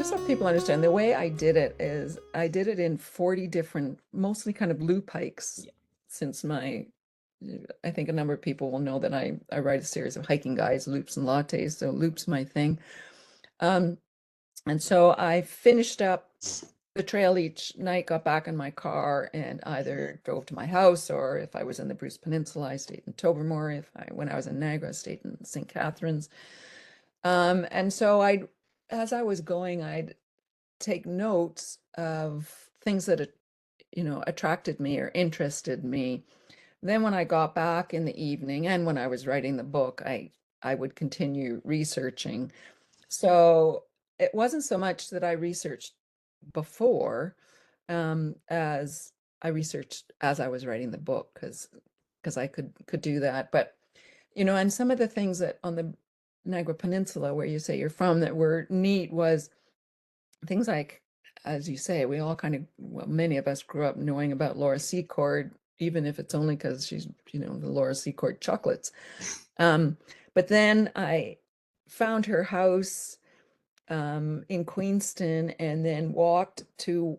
just so people understand, the way I did it is I did it in 40 different, mostly kind of loop hikes, Yeah. since I think a number of people will know that I write a series of hiking guides, loops and lattes, so loops my thing. Um, and so I finished up the trail each night, got back in my car, and either drove to my house, or if I was in the Bruce Peninsula, I stayed in Tobermory. When I was in Niagara, I stayed in St. Catharines. And so as I was going, I'd take notes of things that, attracted me or interested me. Then when I got back in the evening and when I was writing the book, I would continue researching. So it wasn't so much that I researched before, as I researched as I was writing the book, because I could do that. But and some of the things that on the Niagara Peninsula, where you say you're from, that were neat was things like, as you say, we all kind of, well, many of us grew up knowing about Laura Secord, even if it's only because she's, the Laura Secord chocolates. But then I found her house in Queenston, and then walked to,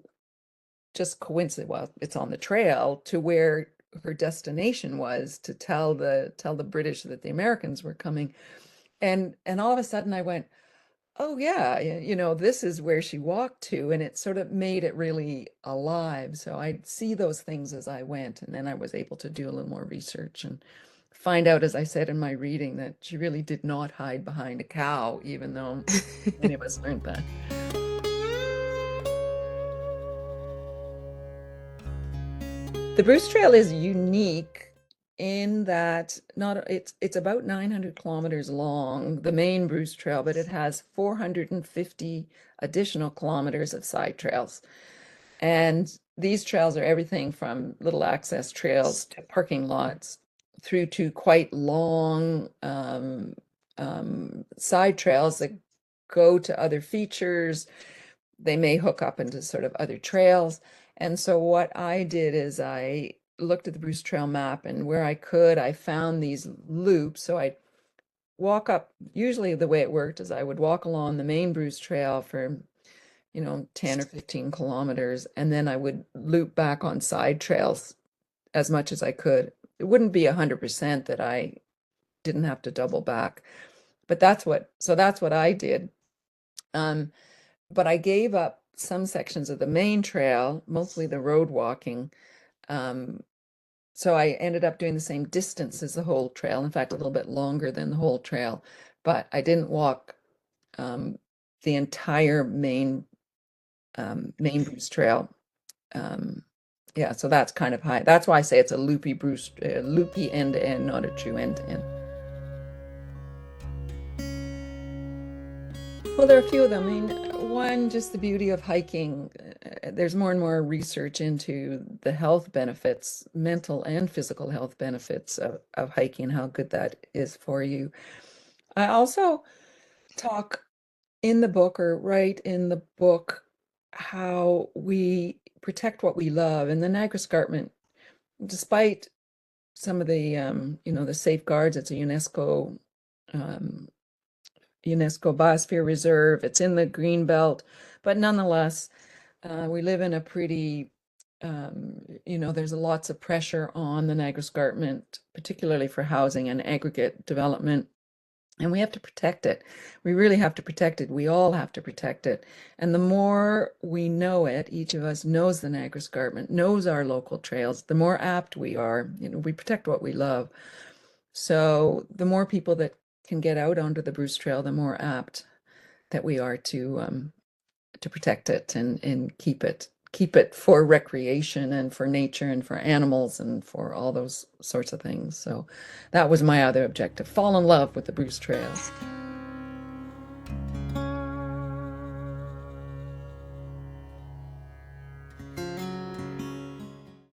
just coincidentally, well, it's on the trail to where her destination was, to tell the British that the Americans were coming. And all of a sudden I went, oh yeah, this is where she walked to, and it sort of made it really alive. So I'd see those things as I went, and then I was able to do a little more research and find out, as I said in my reading, that she really did not hide behind a cow, even though many of us learned that. The Bruce Trail is unique in that not it's about 900 kilometers long, the main Bruce Trail, but it has 450 additional kilometers of side trails. And these trails are everything from little access trails to parking lots through to quite long side trails that go to other features. They may hook up into sort of other trails. And so what I did is I looked at the Bruce Trail map, and where I could, I found these loops. So I walk up, usually the way it worked is I would walk along the main Bruce Trail for 10 or 15 kilometers, and then I would loop back on side trails as much as I could. It wouldn't be 100% that I didn't have to double back, but that's what I did. But I gave up some sections of the main trail, mostly the road walking. Um, so I ended up doing the same distance as the whole trail, in fact, a little bit longer than the whole trail, but I didn't walk the entire main Bruce Trail. Um, yeah, so that's kind of high. That's why I say it's a loopy end to end, not a true end to end. Well, there are a few of them. I mean, one, just the beauty of hiking. There's more and more research into the health benefits, mental and physical health benefits of hiking, how good that is for you. I also talk in the book, or write in the book, how we protect what we love. And the Niagara Escarpment, despite some of the safeguards, it's a um, UNESCO Biosphere Reserve. It's in the green belt, but nonetheless, we live in a pretty, there's lots of pressure on the Niagara Escarpment, particularly for housing and aggregate development. And we have to protect it. We really have to protect it. We all have to protect it. And the more we know it, each of us knows the Niagara Escarpment, knows our local trails, the more apt we are. We protect what we love. So the more people that can get out onto the Bruce Trail, the more apt that we are to protect it and keep it for recreation and for nature and for animals and for all those sorts of things. So that was my other objective: fall in love with the Bruce Trail.